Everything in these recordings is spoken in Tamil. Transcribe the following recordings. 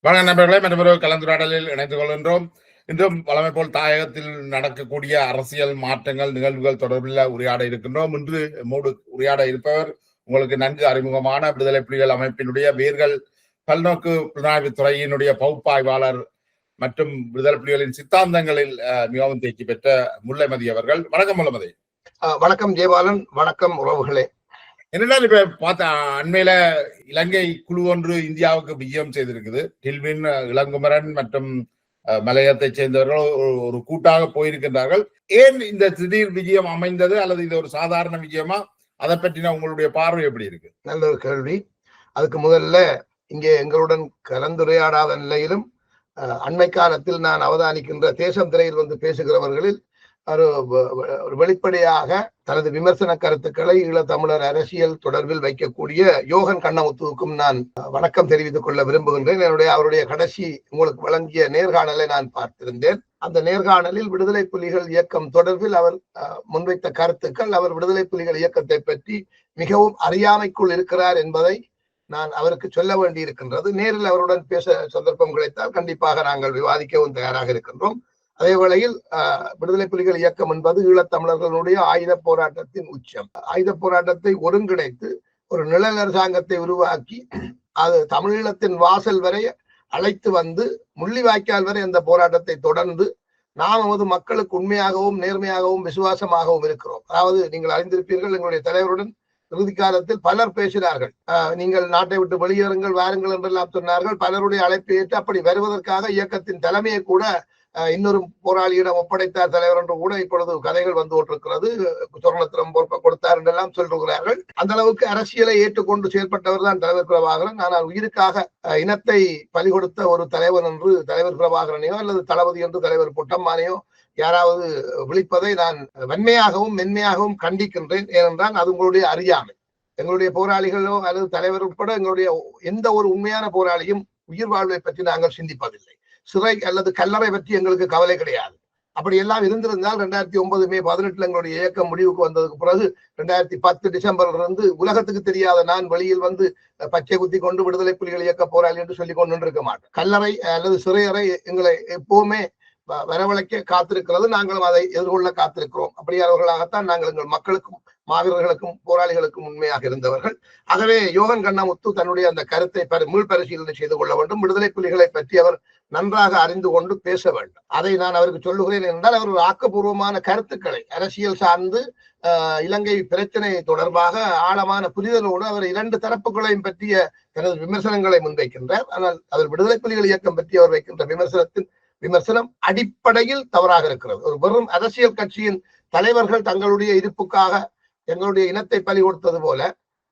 வணக்கம் நண்பர்களே, மற்றொரு கலந்துரையாடலில் இணைந்து கொள்கின்றோம். இன்றும் வழமை போல் தாயகத்தில் நடக்கக்கூடிய அரசியல் மாற்றங்கள் நிகழ்வுகள் தொடர்பில் உரையாட இருக்கின்றோம். இன்று மூடு உரையாட இருப்பவர் உங்களுக்கு நன்கு அறிமுகமான விடுதலை புலிகள் அமைப்பினுடைய வேர்கள் பல்நோக்கு புலனாய்வு துறையினுடைய பகுப்பாய்வாளர் மற்றும் விடுதலை புலிகளின் சித்தாந்தங்களில் மிகவும் தேர்ச்சி பெற்ற முல்லைமதி அவர்கள். வணக்கம் முல்லைமதி. வணக்கம் ஜெயபாலன். வணக்கம் உறவுகளே. என்னென்னால் இப்ப பார்த்த அண்மையில இலங்கை குழு ஒன்று இந்தியாவுக்கு விஜயம் செய்திருக்குது. டில்வின், இளங்குமரன் மற்றும் மலையத்தை சேர்ந்தவர்கள் ஒரு கூட்டாக போயிருக்கின்றார்கள். ஏன் இந்த திடீர் விஜயம் அமைந்தது, அல்லது இது ஒரு சாதாரண விஜயமா? அதை பற்றின உங்களுடைய பார்வை எப்படி இருக்கு? நல்ல ஒரு கேள்வி. அதுக்கு முதல்ல இங்கே எங்களுடன் கலந்துரையாடாத நிலையிலும் அண்மை காலத்தில் நான் அவதானிக்கின்ற தேசம் திரையில் வந்து பேசுகிறவர்களில் ஒரு வெளிப்படையாக தனது விமர்சன கருத்துக்களை ஈழத்தமிழர் அரசியல் தொடர்பில் வைக்கக்கூடிய யோகன் கண்ணமுத்துவுக்கும் நான் வணக்கம் தெரிவித்துக் கொள்ள விரும்புகின்றேன். அவருடைய கடைசி உங்களுக்கு வழங்கிய நேர்காணலை நான் பார்த்திருந்தேன். அந்த நேர்காணலில் விடுதலை புலிகள் இயக்கம் தொடர்பில் அவர் முன்வைத்த கருத்துக்கள், அவர் விடுதலை புலிகள் இயக்கத்தை பற்றி மிகவும் அறியாமைக்குள் இருக்கிறார் என்பதை நான் அவருக்கு சொல்ல வேண்டி இருக்கின்றது. நேரில் அவருடன் பேச சந்தர்ப்பம் கிடைத்தால் கண்டிப்பாக நாங்கள் விவாதிக்கவும் தயாராக இருக்கின்றோம். அதே வேளையில் விடுதலை புலிகள் இயக்கம் என்பது ஈழத்தமிழர்களுடைய ஆயுத போராட்டத்தின் உச்சம். ஆயுத போராட்டத்தை ஒருங்கிணைத்து ஒரு நிழல் அரசாங்கத்தை உருவாக்கி அது தமிழீழத்தின் வாசல் வரை அழைத்து வந்து முள்ளிவாய்க்கால் வரை அந்த போராட்டத்தை தொடர்ந்து நாம் நமது மக்களுக்கு உண்மையாகவும் நேர்மையாகவும் விசுவாசமாகவும் இருக்கிறோம். அதாவது நீங்கள் அறிந்திருப்பீர்கள், எங்களுடைய தலைவருடன் இறுதி காலத்தில் பலர் பேசினார்கள். நீங்கள் நாட்டை விட்டு வெளியேறுங்கள், வாருங்கள் என்றெல்லாம் சொன்னார்கள். பலருடைய அழைப்பை ஏற்று அப்படி வருவதற்காக இயக்கத்தின் தலைமையை கூட இன்னொரு போராளியிடம் ஒப்படைத்தார் தலைவர் என்று கூட இப்பொழுது கதைகள் வந்து கொண்டிருக்கிறது. சொர்ணத்திரம் பொறுப்பை கொடுத்தார் என்றெல்லாம் சொல்லுகிறார்கள். அந்த அளவுக்கு அரசியலை ஏற்றுக்கொண்டு செயல்பட்டவர் தான் தலைவர் பிரபாகரன். ஆனால் உயிருக்காக இனத்தை பலி கொடுத்த ஒரு தலைவன் என்று தலைவர் பிரபாகரனையோ அல்லது தளபதி என்று தலைவர் பொட்டம்மானையோ யாராவது விழிப்பதை நான் வன்மையாகவும் மென்மையாகவும் கண்டிக்கின்றேன். ஏனென்றால் அது உங்களுடைய அறியாமை. எங்களுடைய போராளிகளோ அல்லது தலைவர் உட்பட எங்களுடைய எந்த ஒரு உண்மையான போராளியும் உயிர் வாழ்வை பற்றி நாங்கள் சிந்திப்பதில்லை. சிறை அல்லது கல்லறை பற்றி எங்களுக்கு கவலை கிடையாது. அப்படி எல்லாம் இருந்திருந்தால் 2009 மே 18 எங்களுடைய இயக்கம் முடிவுக்கு வந்ததுக்கு பிறகு 2010 டிசம்பர்ல இருந்து உலகத்துக்கு தெரியாத நான் வெளியில் வந்து பச்சை குத்தி கொண்டு விடுதலை புலிகள் இயக்க போராளி என்று சொல்லி கொண்டு இருக்க மாட்டேன். கல்லறை அல்லது சிறையறை எங்களை எப்பவுமே வரவழைக்க காத்திருக்கிறது. நாங்களும் அதை எதிர்கொள்ள காத்திருக்கிறோம். அப்படியானவர்களாகத்தான் நாங்கள் எங்கள் மக்களுக்கும் மாவீரர்களுக்கும் போராளிகளுக்கும் உண்மையாக இருந்தவர்கள். ஆகவே யோகன் கண்ணமுத்து தன்னுடைய அந்த கருத்தை மீள் பரிசீலனை செய்து கொள்ள வேண்டும். விடுதலை புலிகளை பற்றி அவர் நன்றாக அறிந்து கொண்டு பேச வேண்டும். அதை நான் அவருக்கு சொல்லுகிறேன் என்றால், அவர் ஆக்கப்பூர்வமான கருத்துக்களை அரசியல் சார்ந்து இலங்கை பிரச்சனை தொடர்பாக ஆழமான புரிதலோடு அவர் இரண்டு தரப்புகளையும் பற்றிய தனது விமர்சனங்களை முன்வைக்கின்றார். ஆனால் அவர் விடுதலை புலிகள் இயக்கம் பற்றி அவர் வைக்கின்ற விமர்சனம் அடிப்படையில் தவறாக இருக்கிறது. ஒரு வெறும் அரசியல் கட்சியின் தலைவர்கள் தங்களுடைய இருப்புக்காக எங்களுடைய இனத்தை பலி கொடுத்தது போல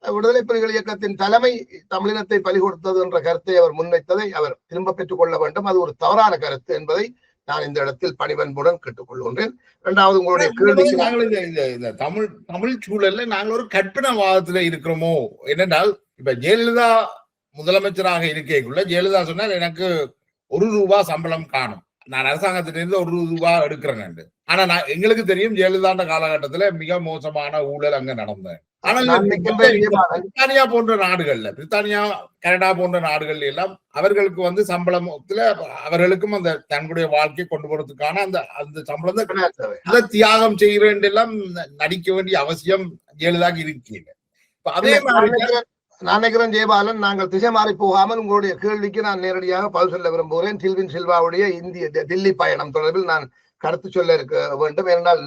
விடுதலை புலிகள் இயக்கத்தின் தலைமை தமிழினத்தை பலி கொடுத்தது என்ற கருத்தை அவர் முன்வைத்ததை அவர் திரும்ப பெற்றுக் கொள்ள வேண்டும். அது ஒரு தவறான கருத்து என்பதை நான் இந்த இடத்தில் பணிவன்புடன் கேட்டுக்கொள்கின்றேன். இரண்டாவது, உங்களுடைய கேள்வி, தமிழ் சூழல்ல நாங்கள் ஒரு கற்பனவாதத்துல இருக்கிறோமோ என்னென்றால், இப்ப ஜெயலலிதா முதலமைச்சராக இருக்கைக்குள்ள ஜெயலலிதா சொன்னால் எனக்கு ₹1 சம்பளம் காணும், நான் அரசாங்கத்திலிருந்து ₹1 எடுக்கிறேன். ஆனா எங்களுக்கு தெரியும் ஜெயலலிதா காலகட்டத்துல மிக மோசமான ஊழல் அங்க நடந்தேன். ஆனால் பிரித்தானியா போன்ற நாடுகள்ல, பிரித்தானியா கனடா போன்ற நாடுகள்ல எல்லாம் அவர்களுக்கு வந்து சம்பளத்துல அவர்களுக்கும் அந்த தங்களுடைய வாழ்க்கையை கொண்டு போறதுக்கான அந்த சம்பளம் அதை தியாகம் செய்கிறேன் எல்லாம் நடிக்க வேண்டிய அவசியம் ஜெயலலிதாக்கு இருக்கீங்க. அதே மாதிரி நான் நினைக்கிறேன் ஜெயபாலன், நாங்கள் திசை மாறி போகாமல் உங்களுடைய கேள்விக்கு நான் நேரடியாக பதில் சொல்ல விரும்புகிறேன். டில்வின் சில்வாவுடைய தில்லி பயணம் தொடர்பில் நான் கருத்து சொல்ல இருக்க வேண்டும். ஏனென்றால்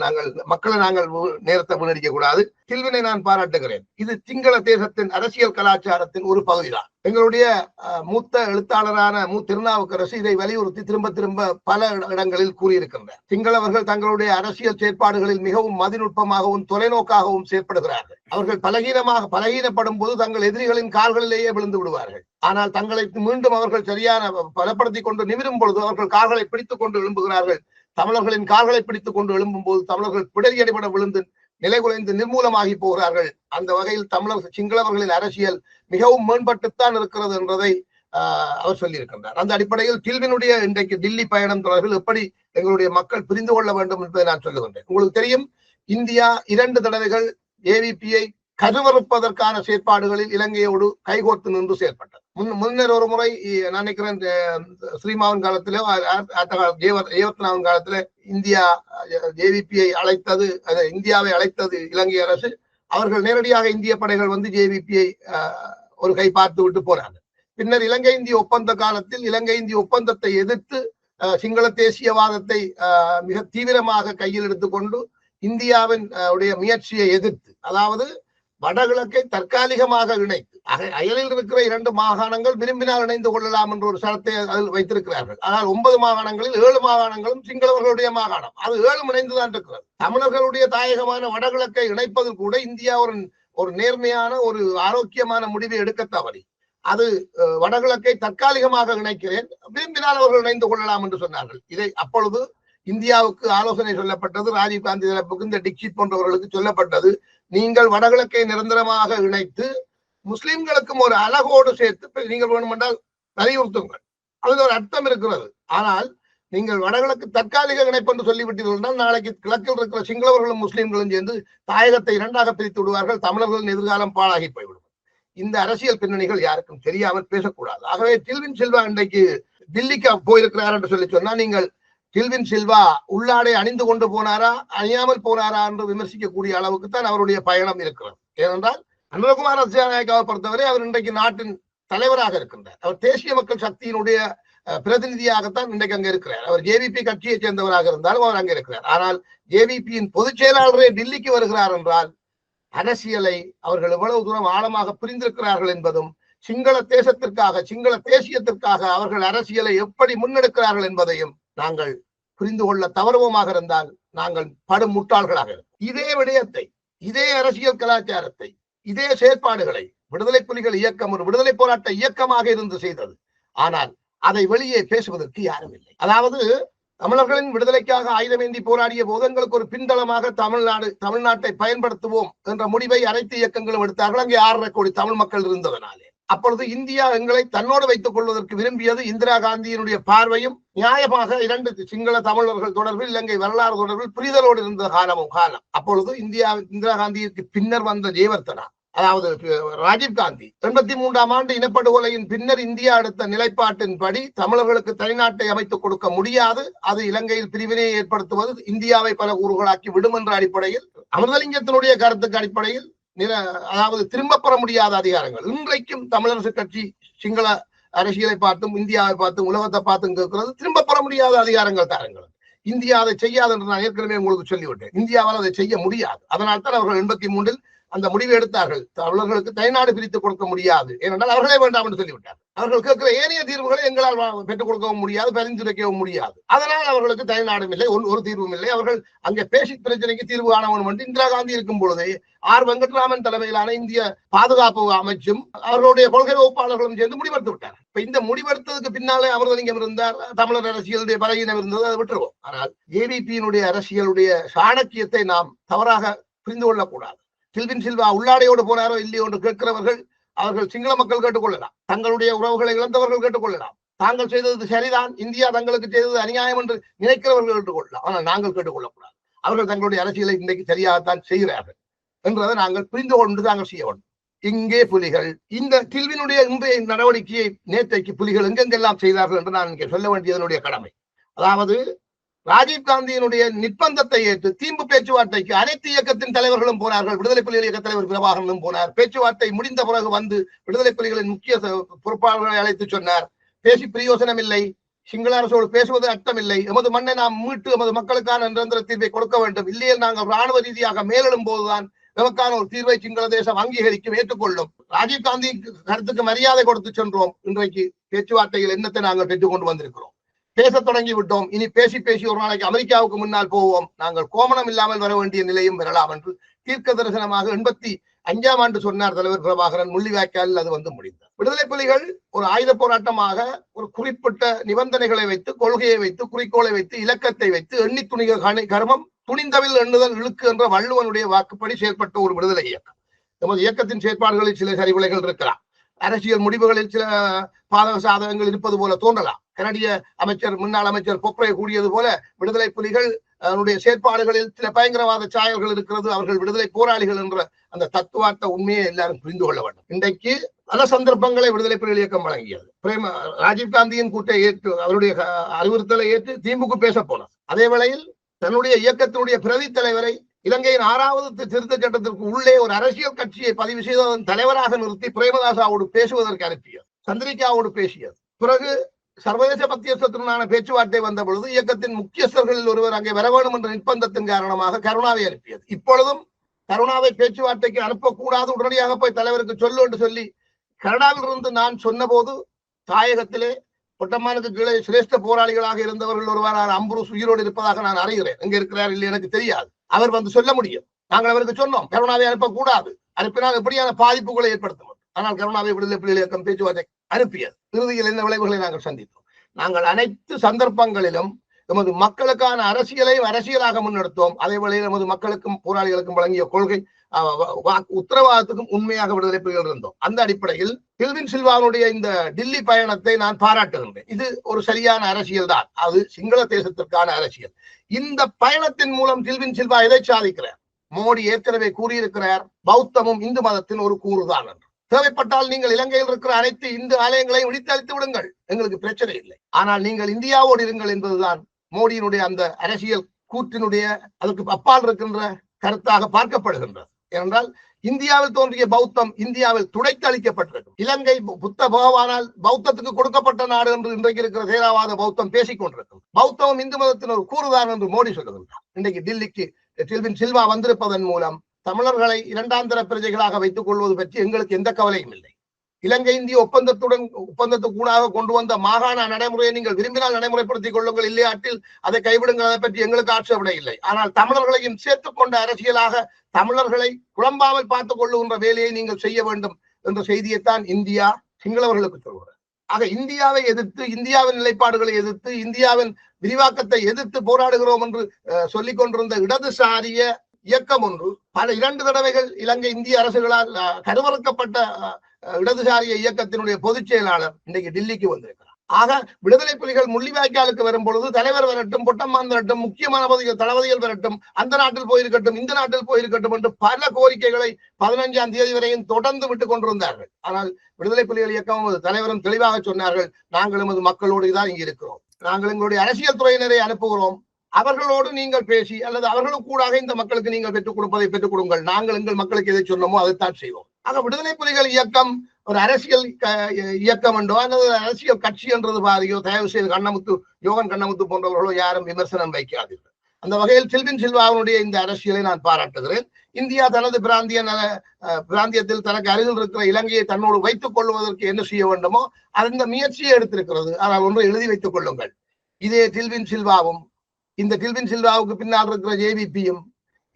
மக்களை நாங்கள் நேரத்தை வீணடிக்க கூடாது. டில்வினை நான் பாராட்டுகிறேன். இது சிங்கள தேசத்தின் அரசியல் கலாச்சாரத்தின் ஒரு பகுதிதான். எங்களுடைய மூத்த எழுத்தாளரான திருநாவுக்கரசு இதை வலியுறுத்தி திரும்ப திரும்ப பல இடங்களில் கூறியிருக்கின்றனர். சிங்களவர்கள் தங்களுடைய அரசியல் செயற்பாடுகளில் மிகவும் மதிநுட்பமாகவும் தொலைநோக்காகவும் செயற்படுகிறார்கள். அவர்கள் பலகீனப்படும் போது தங்கள் எதிரிகளின் கால்களிலேயே விழுந்து விடுவார்கள். ஆனால் தங்களை மீண்டும் அவர்கள் சரியான பலப்படுத்திக் கொண்டு நிமிரும் பொழுது அவர்கள் கால்களை பிடித்துக் கொண்டு எழும்புகிறார்கள். தமிழர்களின் கால்களை பிடித்துக் கொண்டு எழும்பும் போது தமிழர்கள் பிடரியடிபட விழுந்து நிலை குலைந்து நிர்மூலமாகி போகிறார்கள். அந்த வகையில் சிங்களவர்களின் அரசியல் மிகவும் மேம்பட்டுத்தான் இருக்கிறது என்பதை அவர் சொல்லியிருக்கின்றார். அந்த அடிப்படையில் டில்வினுடைய இன்றைக்கு தில்லி பயணம் தொடர்பில் எப்படி எங்களுடைய மக்கள் புரிந்து கொள்ள வேண்டும் என்பதை நான் சொல்லுகின்றேன். உங்களுக்கு தெரியும், இந்தியா 2 தடவைகள் ஏவிபியை கருவறுப்பதற்கான செயற்பாடுகளில் இலங்கையோடு கைகோர்த்து நின்று செயல்பட்டது. முன்னர் ஒரு முறை நான் நினைக்கிறேன் ஸ்ரீமாவன் காலத்திலோ ஏவத்னாவின் காலத்துல இந்தியா ஜேவிபியை அழைத்தது, இந்தியாவை அழைத்தது இலங்கை அரசு. அவர்கள் நேரடியாக இந்திய படைகள் வந்து ஜேவிபியை ஒரு கை பார்த்து விட்டு போனாங்க. பின்னர் இலங்கை இந்திய ஒப்பந்த காலத்தில் இலங்கை இந்திய ஒப்பந்தத்தை எதிர்த்து சிங்கள தேசியவாதத்தை மிக தீவிரமாக கையில் எடுத்துக்கொண்டு இந்தியாவின் உடைய முயற்சியை எதிர்த்து, அதாவது வடகிழக்கை தற்காலிகமாக இணைத்து அயலில் இருக்கிற 2 மாகாணங்கள் விரும்பினால் இணைந்து கொள்ளலாம் என்ற ஒரு சரத்தை அதில் வைத்திருக்கிறார்கள். ஆனால் 9 மாகாணங்களில் 7 மாகாணங்களும் சிங்களவர்களுடைய மாகாணம், அது 7 இணைந்துதான் இருக்கிறது. தமிழர்களுடைய தாயகமான வடகிழக்கை இணைப்பதில் கூட இந்தியா ஒரு நேர்மையான ஒரு ஆரோக்கியமான முடிவை எடுக்க தவறி அது வடகிழக்கை தற்காலிகமாக இணைக்கிறேன், விரும்பினால் அவர்கள் இணைந்து கொள்ளலாம் என்று சொன்னார்கள். இதை அப்பொழுது இந்தியாவுக்கு ஆலோசனை சொல்லப்பட்டது. ராஜீவ்காந்தி தரப்புக்கு இந்த டிக்ஷித் போன்றவர்களுக்கு சொல்லப்பட்டது, நீங்கள் வடகிழக்கை நிரந்தரமாக இணைத்து முஸ்லிம்களுக்கும் ஒரு அழகோடு சேர்த்து நீங்கள் வேண்டுமென்றால் வலியுறுத்துங்கள், அதில் ஒரு அர்த்தம் இருக்கிறது. ஆனால் நீங்கள் வடகிழக்கு தற்காலிக இணைப்பு என்று சொல்லிவிட்டீர்கள், நாளைக்கு கிழக்கில் இருக்கிற சிங்களவர்களும் முஸ்லிம்களும் சேர்ந்து தாயகத்தை 2ஆக பிரித்து விடுவார்கள், தமிழர்களின் எதிர்காலம் பாழாகி போய்விடும். இந்த அரசியல் பின்னணிகள் யாருக்கும் தெரியாமல் பேசக்கூடாது. ஆகவே டில்வின் சில்வா இன்றைக்கு தில்லிக்கு போயிருக்கிறார் என்று சொல்லி சொன்னா, நீங்கள் டில்வின் சில்வா உள்ளாடை அணிந்து கொண்டு போனாரா அணியாமல் போனாரா என்று விமர்சிக்கக்கூடிய அளவுக்கு தான் அவருடைய பயணம் இருக்கிறது. ஏனென்றால் அனுரகுமார் திசாநாயக்காவை பொறுத்தவரை அவர் இன்றைக்கு நாட்டின் தலைவராக இருக்கின்றார். அவர் தேசிய மக்கள் சக்தியினுடைய பிரதிநிதியாகத்தான் இன்றைக்கு அங்க இருக்கிறார். அவர் ஜேவிபி கட்சியை சேர்ந்தவராக இருந்தாலும் அவர் அங்க இருக்கிறார். ஆனால் ஜேவிபியின் பொதுச் செயலாளரே டில்லிக்கு வருகிறார் என்றால் அரசியலை அவர்கள் எவ்வளவு தூரம் ஆழமாக புரிந்திருக்கிறார்கள் என்பதும், சிங்கள தேசத்திற்காக சிங்கள தேசியத்திற்காக அவர்கள் அரசியலை எப்படி முன்னெடுக்கிறார்கள் என்பதையும் நாங்கள் புரிந்து கொள்ள தவறுவமாக இருந்தால் நாங்கள் படும் முட்டாள்களாக இருக்கும். இதே விடயத்தை, இதே அரசியல் கலாச்சாரத்தை, இதே செயற்பாடுகளை விடுதலை புலிகள் இயக்கம் ஒரு விடுதலை போராட்ட இயக்கமாக இருந்து செய்தது. ஆனால் அதை வெளியே பேசுவதற்கு யாரும் இல்லை. அதாவது தமிழர்களின் விடுதலைக்காக ஆயுதமேந்தி போராடிய போது எங்களுக்கு ஒரு பின்தளமாக தமிழ்நாட்டை பயன்படுத்துவோம் என்ற முடிவை அனைத்து இயக்கங்களும் எடுத்தார்கள். அங்கே 6.5 கோடி தமிழ் மக்கள் இருந்ததனாலே அப்பொழுது இந்தியா எங்களை தன்னோடு வைத்துக் கொள்வதற்கு விரும்பியது. இந்திரா காந்தியினுடைய பார்வையும் நியாயமாக 2 சிங்கள தமிழர்கள் தொடர்பில் இலங்கை வரலாறு தொடர்பில் புரிதலோடு இருந்த காலம். அப்பொழுது இந்திரா காந்திக்கு பின்னர் வந்த ஜெயவர்தனா, அதாவது ராஜீவ்காந்தி 83ஆம் ஆண்டு இனப்படுகொலையின் பின்னர் இந்தியா எடுத்த நிலைப்பாட்டின்படி தமிழர்களுக்கு தனிநாட்டை அமைத்துக் கொடுக்க முடியாது, அது இலங்கையில் பிரிவினை ஏற்படுத்துவது இந்தியாவை பல கூறுகளாக்கி விடும் என்ற அடிப்படையில், அமிர்தலிங்கத்தினுடைய கருத்துக்கு அடிப்படையில் அதாவது திரும்ப பெற முடியாத அதிகாரங்கள் இன்றைக்கும் தமிழரசு கட்சி சிங்கள அரசியலை பார்த்தும் இந்தியாவை பார்த்தும் உலகத்தை பார்த்தும் கேட்கிறது. திரும்ப பெற முடியாத அதிகாரங்கள் தாருங்கள். இந்தியா அதை செய்யாது என்று நான் ஏற்கனவே உங்களுக்கு சொல்லிவிட்டேன். இந்தியாவால் அதை செய்ய முடியாது. அதனால் தான் அவர்கள் 83இல் அந்த முடிவை எடுத்தார்கள். தமிழர்களுக்கு தனிநாடு பிரித்து கொடுக்க முடியாது, ஏனென்றால் அவர்களே வேண்டாம் என்று சொல்லிவிட்டார். அவர்கள் கேட்கிற ஏனைய தீர்வுகளை எங்களால் பெற்றுக் கொடுக்கவும் முடியாது, பரிந்துரைக்கவும் முடியாது. அதனால் அவர்களுக்கு தனிநாடும் இல்லை, ஒரு தீர்வும் இல்லை. அவர்கள் அங்கே பேசிக் பிரச்சனைக்கு தீர்வு காணவும் என்று இந்திரா காந்தி இருக்கும் பொழுதே ஆர் வெங்கட்ராமன் தலைமையிலான இந்திய பாதுகாப்பு அமைச்சும் அவர்களுடைய கொள்கை வகுப்பாளர்களும் சேர்ந்து முடிவெடுத்து விட்டார். இப்ப இந்த முடிவெடுத்ததுக்கு பின்னாலே அமிர்தலிங்கம் இருந்தார், தமிழர் அரசியலுடைய பலகீனம் இருந்தது, அதை விட்டுருவோம். ஆனால் ஜேவிபியினுடைய அரசியலுடைய சாணக்கியத்தை நாம் தவறாக புரிந்து கொள்ளக்கூடாது. டில்வின் சில்வா உள்ளாடையோடு போனாரோ இல்லையோ என்று கேட்கிறவர்கள் அவர்கள் சிங்கள மக்கள் கேட்டுக்கொள்ளலாம், தங்களுடைய உறவுகளை இழந்தவர்கள் கேட்டுக்கொள்ளலாம், தாங்கள் செய்தது சரிதான், இந்தியா தங்களுக்கு செய்தது அநியாயம் என்று நினைக்கிறவர்கள் கேட்டுக்கொள்ளலாம். ஆனால் நாங்கள் கேட்டுக்கொள்ளக்கூடாது. அவர்கள் தங்களுடைய அரசியலை இன்றைக்கு சரியாகத்தான் செய்கிறார்கள் என்றதை நாங்கள் புரிந்து கொண்டு நாங்கள் செய்ய வேண்டும். இங்கே புலிகள் இந்த டில்வினுடைய இன்றைய நடவடிக்கையை நேற்றைக்கு புலிகள் எங்கெங்கெல்லாம் செய்தார்கள் என்று நான் இங்கே சொல்ல வேண்டியதனுடைய கடமை. அதாவது ராஜீவ்காந்தியினுடைய நிர்பந்தத்தை ஏற்று தீம்பு பேச்சுவார்த்தைக்கு அனைத்து இயக்கத்தின் தலைவர்களும் போனார்கள். விடுதலை புலிகள் இயக்க தலைவர் பிரபாகரனும் போனார். பேச்சுவார்த்தை முடிந்த பிறகு வந்து விடுதலை புலிகளின் முக்கிய பொறுப்பாளர்களை அழைத்து சொன்னார், பேசி பிரயோசனம் இல்லை, சிங்கள அரசோடு பேசுவது அர்த்தமில்லை, எமது மண்ணை நாம் மீட்டு எமது மக்களுக்கான நிரந்தர தீர்வை கொடுக்க வேண்டும், இல்லையே நாங்கள் ராணுவ ரீதியாக மேலிடும் போதுதான் நமக்கான ஒரு தீர்வை சிங்கள தேசம் அங்கீகரிக்கும், ஏற்றுக்கொள்ளும். ராஜீவ்காந்தி கருத்துக்கு மரியாதை கொடுத்து சென்றோம். இன்றைக்கு பேச்சுவார்த்தையில் என்னத்தை நாங்கள் பெற்றுக் கொண்டு வந்திருக்கிறோம், பேச தொடங்கி விட்டோம். இனி பேசி ஒரு நாளைக்கு அமெரிக்காவுக்கு முன்னால் போவோம், நாங்கள் கோமணம் இல்லாமல் வர வேண்டிய நிலையும் வரலாம் என்று தீர்க்க தரிசனமாக 85ஆம் ஆண்டு சொன்னார் தலைவர் பிரபாகரன். முள்ளிவாய்க்காலில் அது வந்து முடிந்தது. விடுதலை புலிகள் ஒரு ஆயுத போராட்டமாக ஒரு குறிப்பிட்ட நிபந்தனைகளை வைத்து, கொள்கையை வைத்து, குறிக்கோளை வைத்து, இலக்கத்தை வைத்து, எண்ணி துணிக கர்மம் துணிந்தவில் எண்ணுதல் இழுக்கு என்ற வள்ளுவனுடைய வாக்குப்படி செயல்பட்ட ஒரு விடுதலை இயக்கம். நமது இயக்கத்தின் செயற்பாடுகளில் சில சரிவிலைகள் இருக்கலாம், அரசியல் முடிவுகளில் சில பாதக சாதகங்கள் இருப்பது போல தோன்றலாம். கனடிய அமைச்சர் முன்னாள் அமைச்சர் பொப்ரே கூறியது போல விடுதலை புலிகள் அதனுடைய செயற்பாடுகளில் சில பயங்கரவாத சாயல்கள் இருக்கிறது. அவர்கள் விடுதலை போராளிகள் என்ற அந்த தத்துவார்த்த உண்மையை எல்லாரும் புரிந்து கொள்ள வேண்டும். இன்றைக்கு பல சந்தர்ப்பங்களை விடுதலை புலிகள் இயக்கம் வழங்கியது. ராஜீவ்காந்தியின் கூட்டை ஏற்று அவருடைய அறிவுறுத்தலை ஏற்று திமுக பேச போனது. அதே வேளையில் தன்னுடைய இயக்கத்தினுடைய பிரதி தலைவரை இலங்கையின் 6வது திருத்த சட்டத்திற்கு உள்ளே ஒரு அரசியல் கட்சியை பதிவு செய்ததன் தலைவராக நிறுத்தி பிரேமதாசாவோடு பேசுவதற்கு அனுப்பியது. சந்திரிகாவோடு பேசியது. பிறகு சர்வதேச மத்தியஸ்தத்துடனான பேச்சுவார்த்தை வந்த பொழுது இயக்கத்தின் முக்கியஸ்தர்களில் ஒருவர் அங்கே வர வேண்டும் என்ற நிர்பந்தத்தின் காரணமாக கருணாவை அனுப்பியது. இப்பொழுதும் கருணாவை பேச்சுவார்த்தைக்கு அனுப்பக்கூடாது, உடனடியாக போய் தலைவருக்கு சொல்லு என்று சொல்லி கனடாவில் இருந்து நான் சொன்ன போது தாயகத்திலே பொட்டம்மானுக்கு கீழே சிரேஷ்ட போராளிகளாக இருந்தவர்கள் ஒருவரான அம்புருஸ் உயிரோடு இருப்பதாக நான் அறிகிறேன். எங்க இருக்கிறார் இல்லை எனக்கு தெரியாது. அவர் வந்து சொல்ல முடியும். நாங்கள் அவருக்கு சொன்னோம் கருணாவை அனுப்பக்கூடாது, அனுப்பினால் எப்படியான பாதிப்புகளை ஏற்படுத்தும். ஆனால் கருணாவை விடுதலை புலிகள் இயக்கம் பேச்சுவார்த்தை அனுப்பியது. இறுதியில் என்ன விளைவுகளை நாங்கள் சந்தித்தோம். நாங்கள் அனைத்து சந்தர்ப்பங்களிலும் எமது மக்களுக்கான அரசியலை அரசியலாக முன்னெடுத்தோம். அதே வேளையில் எமது மக்களுக்கும் போராளிகளுக்கும் வழங்கிய கொள்கை உத்தரவாதத்துக்கும் உண்மையாக விடுதலை புலிகள் இருந்தோம். அந்த அடிப்படையில் டில்வின் சில்வாவுடைய இந்த டில்லி பயணத்தை நான் பாராட்டுகின்றேன். இது ஒரு சரியான அரசியல் தான். அது சிங்கள தேசத்திற்கான அரசியல். இந்த பயணத்தின் மூலம் டில்வின் சில்வா எதை சாதிக்கிறார்? மோடி ஏற்கனவே கூறியிருக்கிறார், பௌத்தமும் இந்து மதத்தின் ஒரு கூறுதான் என்று. தேவைப்பட்டால் நீங்கள் இலங்கையில் இருக்கிற அனைத்து இந்து ஆலயங்களையும் இடித்தளித்து விடுங்கள், எங்களுக்கு பிரச்சனை இல்லை. ஆனால் நீங்கள் இந்தியாவோடு இருங்கள் என்பதுதான் மோடியினுடைய அந்த அரசியல் கூற்றினுடைய அதற்கு அப்பால் இருக்கின்ற கருத்தாக பார்க்கப்படுகின்றது. ஏனென்றால் இந்தியாவில் தோன்றிய பௌத்தம் இந்தியாவில் துடைத்தளிக்கப்பட்டிருக்கும். இலங்கை புத்த பகவானால் பௌத்தத்துக்கு கொடுக்கப்பட்ட நாடு என்று இன்றைக்கு இருக்கிற தேராவாத பௌத்தம் பேசிக் கொண்டிருக்கும். பௌத்தமும் இந்து மதத்தின் ஒரு கூறுதான் என்று மோடி சொல்லுகின்றார். இன்றைக்கு டில்லிக்கு டில்வின் சில்வா வந்திருப்பதன் மூலம் தமிழர்களை இரண்டாந்தர பிரஜைகளாக வைத்துக் கொள்வது பற்றி எங்களுக்கு எந்த கவலையும் இல்லை. இலங்கை இந்திய ஒப்பந்தத்துக்கூடாக கொண்டு வந்த மாகாண நடைமுறையை நீங்கள் விரும்பினால் நடைமுறைப்படுத்திக் கொள்ளுங்கள், இல்லையாட்டில் அதை கைவிடுங்கள். அதை பற்றி எங்களுக்கு ஆட்சேபனை இல்லை. ஆனால் தமிழர்களையும் சேர்த்துக் கொண்ட அரசியலாக தமிழர்களை குழம்பாமல் பார்த்துக் கொள்ளுகின்ற வேலையை நீங்கள் செய்ய வேண்டும் என்ற செய்தியைத்தான் இந்தியா சிங்களவர்களுக்கு சொல்கிறார். ஆக இந்தியாவை எதிர்த்து, இந்தியாவின் நிலைப்பாடுகளை எதிர்த்து, இந்தியாவின் விரிவாக்கத்தை எதிர்த்து போராடுகிறோம் என்று சொல்லிக் கொண்டிருந்த இடதுசாரிய இயக்கம் ஒன்று பல 2 தடவைகள் இலங்கை இந்திய அரசுகளால் கருவறுக்கப்பட்ட இடதுசாரிய இயக்கத்தினுடைய பொதுச் செயலாளர் இன்றைக்கு டில்லிக்கு வந்திருக்கிறார். ஆக விடுதலை புலிகள் முள்ளிவாய்க்காலுக்கு வரும் பொழுது தலைவர் வரட்டும், பொட்டம்மான் வரட்டும், முக்கியமான தளபதிகள் வரட்டும், அந்த நாட்டில் போயிருக்கட்டும், இந்த நாட்டில் போயிருக்கட்டும் என்று பல கோரிக்கைகளை 15ஆம் தேதி வரையும் தொடர்ந்து விட்டுக் கொண்டிருந்தார்கள். ஆனால் விடுதலை புலிகள் இயக்கம் தலைவரும் தெளிவாக சொன்னார்கள், நாங்கள் எமது மக்களோடு தான் இங்கு இருக்கிறோம், நாங்கள் எங்களுடைய அரசியல் துறையினரை அனுப்புகிறோம், அவர்களோடு நீங்கள் பேசி அல்லது அவர்களும் கூட இந்த மக்களுக்கு நீங்கள் பெற்றுக் கொடுப்பதை பெற்றுக் கொடுங்கள், நாங்கள் எங்கள் மக்களுக்கு எதை சொன்னோமோ அதைத்தான் செய்வோம். ஆக விடுதலை புலிகள் இயக்கம் ஒரு அரசியல் இயக்கம் என்றோ அல்லது அரசியல் கட்சி என்றது பாரியோ தயவு செய்து யோகன் கண்ணமுத்து போன்றவர்களோ யாரும் விமர்சனம் வைக்காதீர்கள். அந்த வகையில் டில்வின் சில்வாவுடைய இந்த அரசியலை நான் பாராட்டுகிறேன். இந்தியா தனது பிராந்தியத்தில் தனக்கு அருகில் இருக்கிற இலங்கையை தன்னோடு வைத்துக் கொள்வதற்கு என்ன செய்ய வேண்டுமோ அந்த முயற்சியை எடுத்திருக்கிறது. ஆனால் ஒன்று எழுதி வைத்துக் கொள்ளுங்கள், இதே டில்வின் சில்வாவும் இந்த டில்வின் சில்வாவுக்கு பின்னால் இருக்கிற ஜேவிபியும்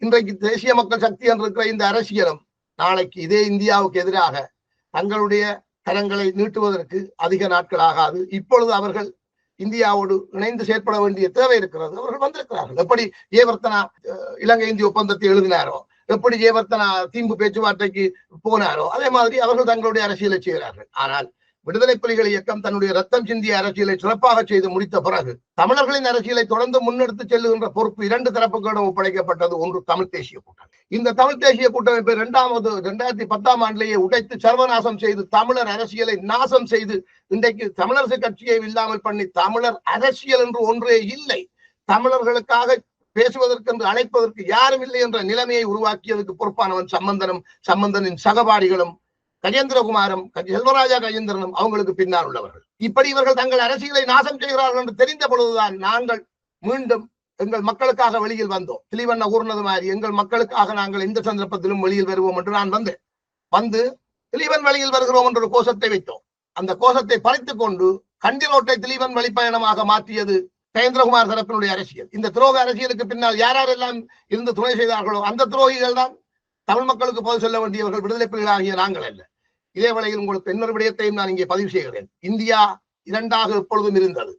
இன்றைக்கு தேசிய மக்கள் சக்தி என்று இருக்கிற இந்த அரசியலும் நாளைக்கு இதே இந்தியாவுக்கு எதிராக தங்களுடைய கரங்களை நீட்டுவதற்கு அதிக நாட்கள் ஆகாது. இப்பொழுது அவர்கள் இந்தியாவோடு இணைந்து செயற்பட வேண்டிய தேவை இருக்கிறது. அவர்கள் வந்திருக்கிறார்கள். எப்படி ஜெயவர்த்தனா இலங்கை இந்திய ஒப்பந்தத்தை எழுதினாரோ, எப்படி ஜெயவர்த்தனா தீம்பு பேச்சுவார்த்தைக்கு போனாரோ, அதே மாதிரி அவர்கள் தங்களுடைய அரசியலை செய்கிறார்கள். ஆனால் விடுதலை புலிகள் இயக்கம் தன்னுடைய ரத்தம் சிந்திய அரசியலை சிறப்பாக செய்து முடித்த பிறகு தமிழர்களின் அரசியலை தொடர்ந்து முன்னெடுத்து செல்லுகின்ற பொறுப்பு 2 தரப்புகளிடம் ஒப்படைக்கப்பட்டது. ஒன்று தமிழ் தேசிய கூட்டமைப்பு. இந்த தமிழ் தேசிய கூட்டமைப்பை 2010ஆம் ஆண்டிலேயே உடைத்து சர்வநாசம் செய்து தமிழர் அரசியலை நாசம் செய்து இன்றைக்கு தமிழரசு கட்சியை இல்லாமல் பண்ணி தமிழர் அரசியல் என்று ஒன்றே இல்லை, தமிழர்களுக்காக பேசுவதற்கு என்று அழைப்பதற்கு யாரும் இல்லை என்ற நிலைமையை உருவாக்கியதற்கு பொறுப்பானவன் சம்பந்தனின் சகபாடிகளும் கஜேந்திரகுமாரும் செல்வராஜா கஜேந்திரனும் அவங்களுக்கு பின்னால் உள்ளவர்கள். இப்படி இவர்கள் தங்கள் அரசியலை நாசம் செய்கிறார்கள் என்று தெரிந்த பொழுதுதான் நாங்கள் மீண்டும் எங்கள் மக்களுக்காக வெளியில் வந்தோம். திலிவண்ண கூறினது மாதிரி எங்கள் மக்களுக்காக நாங்கள் எந்த சந்தர்ப்பத்திலும் வெளியில் வருவோம் என்று நான் வந்து திலீவன் வெளியில் வருகிறோம் என்ற ஒரு கோஷத்தை வைத்தோம். அந்த கோஷத்தை பறித்துக் கொண்டு கண்டிரோட்டை திலீவன் வழிப்பயணமாக மாற்றியது கஜேந்திரகுமார் தரப்பினுடைய அரசியல். இந்த துரோக அரசியலுக்கு பின்னால் யாரெல்லாம் இருந்து துணை செய்தார்களோ அந்த துரோகிகள் தான் தமிழ் மக்களுக்கு பதில் சொல்ல வேண்டியவர்கள் விடுதலை புலிகள் ஆகிய நாங்கள் அல்ல. இதே வேளையில் உங்களுக்கு இன்னொரு விடயத்தையும் நான் இங்கே பதிவு செய்கிறேன். இந்தியா 2ஆக எப்பொழுதும் இருந்தது.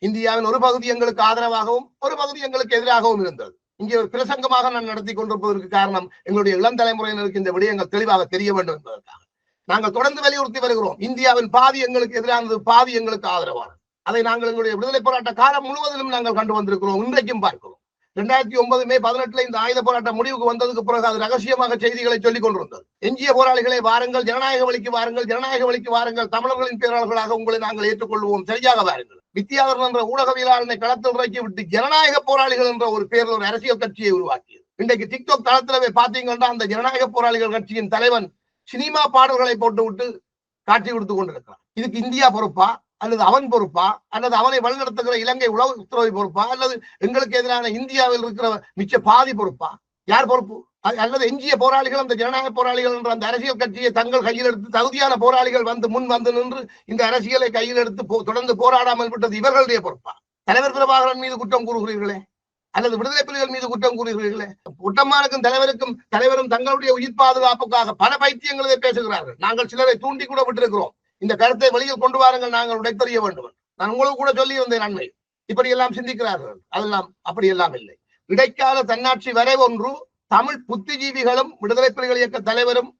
இந்தியாவின் ஒரு பகுதி எங்களுக்கு ஆதரவாகவும் ஒரு பகுதி எங்களுக்கு எதிராகவும் இருந்தது. இங்கே ஒரு பிரசங்கமாக நான் நடத்தி கொண்டிருப்பதற்கு காரணம் எங்களுடைய இளம் தலைமுறையினருக்கு இந்த விடயங்கள் தெளிவாக தெரிய வேண்டும் என்பதற்காக நாங்கள் தொடர்ந்து வலியுறுத்தி வருகிறோம். இந்தியாவின் பாதி எங்களுக்கு எதிரானது, பாதி எங்களுக்கு ஆதரவானது. அதை நாங்கள் எங்களுடைய விடுதலை போராட்ட காலம் முழுவதிலும் நாங்கள் கண்டு வந்திருக்கிறோம், இன்றைக்கும் பார்க்கிறோம். 2009 மே 18 இந்த ஆயுத போராட்டம் முடிவுக்கு வந்ததுக்கு பிறகு அது ரகசியமாக செய்திகளை சொல்லிக் கொண்டிருந்தது. எஞ்சிய போராளிகளை வாருங்கள், ஜனநாயக வழிக்கு வாருங்கள், ஜனநாயக வழிக்கு வாருங்கள், தமிழர்களின் பேராளர்களாக உங்களை நாங்கள் ஏற்றுக்கொள்வோம், சரியாக வாருங்கள். வித்தியாதரன் என்ற ஊடகவியலாளனை களத்தில் இறக்கி விட்டு ஜனநாயக போராளிகள் என்ற ஒரு பேரில் ஒரு அரசியல் கட்சியை உருவாக்கியது. இன்றைக்கு டிக்டாக் தளத்திலவே பாத்தீங்கன்னா அந்த ஜனநாயக போராளிகள் கட்சியின் தலைவன் சினிமா பாடல்களை போட்டுவிட்டு காட்சி கொடுத்து கொண்டிருக்கிறார். இதுக்கு இந்தியா பொறுப்பா, அல்லது அவன் பொறுப்பா, அல்லது அவனை வழிநடத்துகிற இலங்கை உளவுத்துறை பொறுப்பா, அல்லது எங்களுக்கு எதிரான இந்தியாவில் இருக்கிற மிச்ச பாதி பொறுப்பா? யார் பொறுப்பு? அல்லது எஞ்சிய போராளிகள், அந்த ஜனநாயக போராளிகள் என்ற அந்த அரசியல் கட்சியை தங்கள் கையில் எடுத்து தகுதியான போராளிகள் முன் வந்து நின்று இந்த அரசியலை கையில் எடுத்து தொடர்ந்து போராடாமல் விட்டது இவர்களுடைய பொறுப்பா? தலைவர் பிரபாகரன் மீது குற்றம் கூறுகிறீர்களே, அல்லது விடுதலை புலிகள் மீது குற்றம் கூறுகிறீர்களே. ஒட்டம்மானுக்கும் தலைவரும் தங்களுடைய உயிர் பாதுகாப்புக்காக பல பைத்தியங்களே பேசுகிறார்கள். நாங்கள் சிலரை தூண்டி கூட விட்டிருக்கிறோம். இந்த கருத்தை வெளியில் கொண்டு வாருங்கள், நாங்கள் உடைத்தறிய வேண்டும். நான் உங்களுக்கு கூட சொல்லி வந்தேன் நன்மை. இப்படி எல்லாம் சிந்திக்கிறார்கள். அதெல்லாம் அப்படி எல்லாம் இல்லை. இடைக்கால தன்னாட்சி வரை ஒன்று தமிழ் புத்திஜீவிகளும் விடுதலை புலிகள் இயக்க தலைவரும்,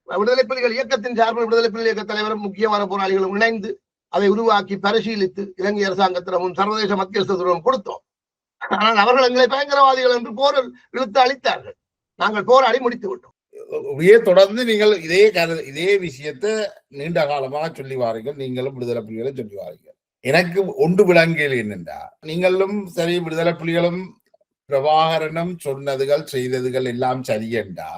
விடுதலை புலிகள் இயக்கத்தின் சார்பில் விடுதலை புலிகள் இயக்க தலைவரும் முக்கியமான போராளிகளும் இணைந்து அதை உருவாக்கி பரிசீலித்து இலங்கை அரசாங்கத்திடமும் சர்வதேச மத்தியஸ்தத்திடமும் கொடுத்தோம். ஆனால் அவர்கள் எங்களை பயங்கரவாதிகள் என்று போரில் இழுத்து அளித்தார்கள். நாங்கள் போராடி முடித்து விட்டோம். தொடர்ந்து நீங்கள் இதே விஷயத்தை நீண்ட காலமாக சொல்லி வாருங்கள். நீங்களும் விடுதலை புலிகளை சொல்லி வாருங்கள். எனக்கு ஒன்று விளங்கியல் என்னென்றா, நீங்களும் சரி விடுதலை புலிகளும் பிரபாகரனும் சொன்னதுகள் செய்ததுகள் எல்லாம் சரியென்றா,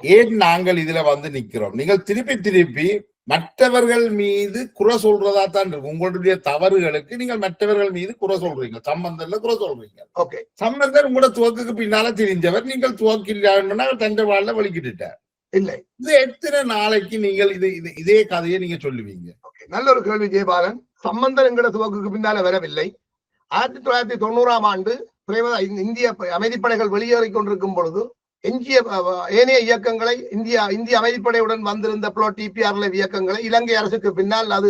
ஏன் நாங்கள் இதுல வந்து நிக்கிறோம்? நீங்கள் திருப்பி மற்றவர்கள் மீது குறை சொல்றதா தான் இருக்கு. உங்களுடைய தவறுகளுக்கு நீங்கள் மற்றவர்கள் மீது குறை சொல்றீங்க. சம்பந்தர்ல குறை சொல்றீங்க. ஓகே, சம்பந்தர் உங்களோட துவக்குக்கு பின்னால தெரிஞ்சவர். நீங்கள் துவக்கில்லாம தண்டை வாழ்ல வலிக்கிட்டார். இல்லை, இது எத்தனை நாளைக்கு நீங்கள் இதே கதையை நீங்க சொல்லுவீங்க? நல்ல ஒரு கேள்வி ஜெயபாலன். சம்பந்தர் எங்கட துவக்குக்கு பின்னால வரவில்லை. 1990ஆம் ஆண்டு இந்திய அமைதிப்படைகள் வெளியேறிக் கொண்டிருக்கும் பொழுது எஞ்சிய ஏனைய இயக்கங்களை இந்திய அமைதிப்படையுடன் வந்திருந்த டிபிஆர் இயக்கங்களை இலங்கை அரசுக்கு பின்னால் அது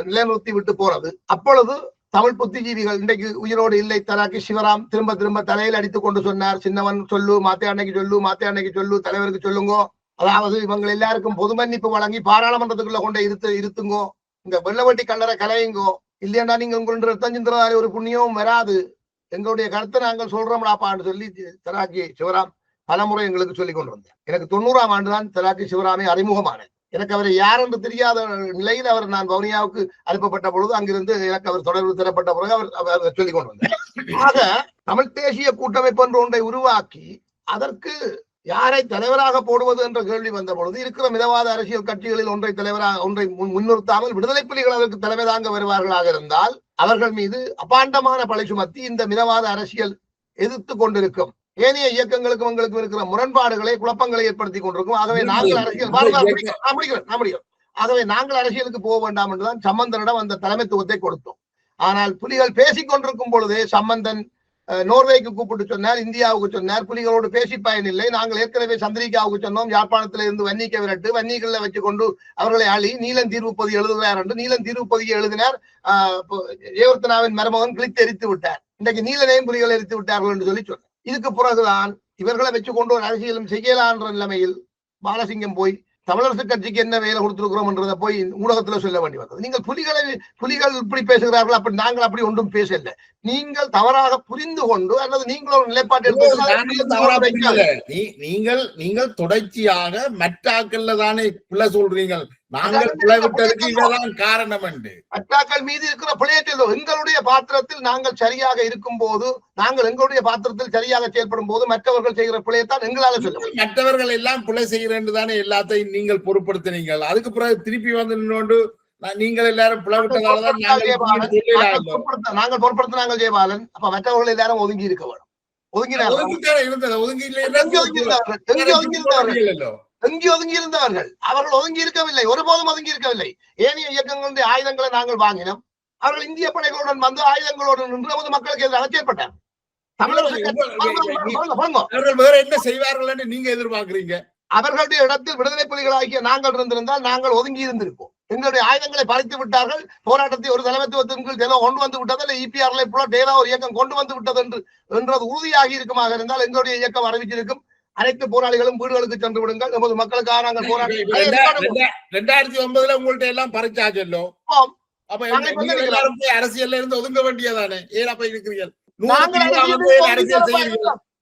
நிலைநிறுத்தி விட்டு போறது. அப்பொழுது தமிழ் புத்திஜீவிகள், இன்றைக்கு உயிரோடு இல்லை தலாக்கி சிவராம், திரும்ப தலையில் அடித்துக் கொண்டு சொன்னார், சின்னவன் சொல்லு, மாத்தே அன்னைக்கு சொல்லு, தலைவருக்கு சொல்லுங்க. அதாவது இவங்க எல்லாருக்கும் பொது மன்னிப்பு வழங்கி பாராளுமன்றத்துக்குள்ள கொண்டு இருத்துங்கோ, இந்த வெள்ளவட்டி கல்லறை கலையுங்கோ, இல்லையா நீங்க உங்களுடைய ரத்தஞ்சிந்திரதாரி ஒரு புண்ணியமும் வராது, எங்களுடைய கருத்தை நாங்கள் சொல்றோம்டாப்பான்னு சொல்லி தலாக்கி சிவராம் பலமுறை எங்களுக்கு சொல்லிக் கொண்டு வந்தேன். எனக்கு 90ஆம் ஆண்டுதான் தலாக்கி சிவராமை அறிமுகமானேன். எனக்கு அவரை யார் என்று தெரியாத நிலையில் நான் வவுனியாவுக்கு அனுப்பப்பட்ட பொழுது அங்கிருந்து எனக்கு அவர் தொடர்பு தரப்பட்ட பிறகு அவர் சொல்லிக் கொண்டு வந்தார். ஆக தமிழ் தேசிய கூட்டமைப்பு என்ற ஒன்றை உருவாக்கி அதற்கு யாரை தலைவராக போடுவது என்ற கேள்வி வந்த பொழுது இருக்கிற மிதவாத அரசியல் கட்சிகளில் ஒன்றை முன்னிறுத்தாமல் விடுதலை புலிகள் அதற்கு தலைமை தாங்க வருவார்களாக இருந்தால் அவர்கள் மீது அபாண்டமான பழி சுமத்தி இந்த மிதவாத அரசியல் எதிர்த்து கொண்டிருக்கும். ஏனைய இயக்கங்களுக்கும் எங்களுக்கு இருக்கிற முரண்பாடுகளை, குழப்பங்களை ஏற்படுத்தி கொண்டிருக்கும். ஆகவே நாங்கள் அரசியலுக்கு போக வேண்டாம் என்றுதான் சம்பந்தனிடம் அந்த தலைமைத்துவத்தை கொடுத்தோம். ஆனால் புலிகள் பேசிக் கொண்டிருக்கும் பொழுதே சம்பந்தன் நோர்வேக்கு கூப்பிட்டு சொன்னார், இந்தியாவுக்கு சொன்னார், புலிகளோடு பேசி பயனில்லை, நாங்கள் ஏற்கனவே சந்திரிகாவுக்கு சொன்னோம், யாழ்ப்பாணத்தில இருந்து வன்னிக்க விரட்டு, வன்னிகளில் வச்சு கொண்டு அவர்களை அழி நீலன் தீர்வு பொதி எழுதுகிறார் என்று நீலன் தீர்வு பொதியை எழுதினார். ஏவர்த்தனாவின் மருமகன் கிழித்து எரித்து விட்டார். இன்றைக்கு நீலனையும் புலிகள் எரித்து விட்டார்கள் என்று சொல்லி சொன்னார். இதுக்கு பிறகுதான் இவர்களை வச்சு கொண்டு ஒரு அரசியலும் செய்யலான்ற நிலைமையில் பாலசிங்கம் போய் தமிழரசு கட்சிக்கு என்ன வேலை கொடுத்திருக்கிறோம் என்றதை போய் ஊடகத்துல சொல்ல வேண்டி வந்தது. நீங்கள் புலிகள் இப்படி பேசுகிறார்கள், அப்படி நாங்கள் அப்படி ஒன்றும் பேசல. நீங்கள் தவறாக புரிந்து கொண்டு அல்லது நீங்கள் ஒரு நிலைப்பாட்டை நீங்கள் தொடர்ச்சியாக மற்ற ஆக்கள்ல தானே பிள்ளை சொல்றீங்க. நாங்கள் பிள்ளை விட்டதுக்கு இவதான் காரணம் என்று மற்றாக்கள் மீது இருக்கிற பிள்ளையோ எங்களுடைய பாத்திரத்தில் நாங்கள் சரியாக இருக்கும் போது, நாங்கள் எங்களுடைய பாத்திரத்தில் சரியாக செயல்படும் போது மற்றவர்கள் செய்கிற பிள்ளையத்தான் எங்களால சொல்ல. மற்றவர்கள் எல்லாம் பிள்ளை செய்கிறேன் தானே எல்லாத்தையும் நீங்கள் பொருட்படுத்தினீங்கள். அதுக்கு பிறகு திருப்பி வந்து நின்று நீங்கள் எல்லாரும் பிளவிட்டதாலதான் நாங்கள் பொருட்படுத்தினாங்க ஜெயபாலன். அப்ப மற்றவர்கள் எல்லாரும் ஒதுங்கி இருக்க வேணும். ஒதுங்கி இருந்தவர்கள் அவர்கள் ஒதுங்கி இருக்கவில்லை, ஒருபோதும் ஒதுங்கி இருக்கவில்லை. ஏனைய இயக்கங்களுடைய ஆயுதங்களை நாங்கள் வாங்கினோம். அவர்கள் இந்திய படைகளுடன் வந்து ஆயுதங்களோடு நின்று நமது மக்களுக்கு எதிராக செயல்பட்டார். அவர்கள் வேற என்ன செய்வார்கள் என்று நீங்க எதிர்பார்க்கிறீங்க? அவர்களுடைய இடத்தில் விடுதலை புலிகளாகிய நாங்கள் இருந்திருந்தால் நாங்கள் ஒதுங்கி இருந்திருப்போம். எங்களுடைய ஆயுதங்களை பறித்து விட்டார்கள். போராட்டத்தை ஒரு தலைமைத்துவத்தின் கீழ் ஏதோ கொண்டு வந்து விட்டது, இல்லை இபிஆர்ல ஏதோ ஒரு இயக்கம் கொண்டு வந்து விட்டது என்றது உறுதியாகி இருக்குமாக இருந்தால் எங்களுடைய இயக்கம் அறிவிச்சிருக்கும். அனைத்து போராளிகளும் வீடுகளுக்கு சென்று விடுங்கள், நமது மக்களுக்காக நாங்கள் போராடி 2009 உங்கள்ட்ட எல்லாம் பறிச்சாச்சல்லோ. அப்ப அரசியல்ல இருந்து ஒதுங்க வேண்டியதானே? ஏன் அப்ப இருக்கிறீர்கள்?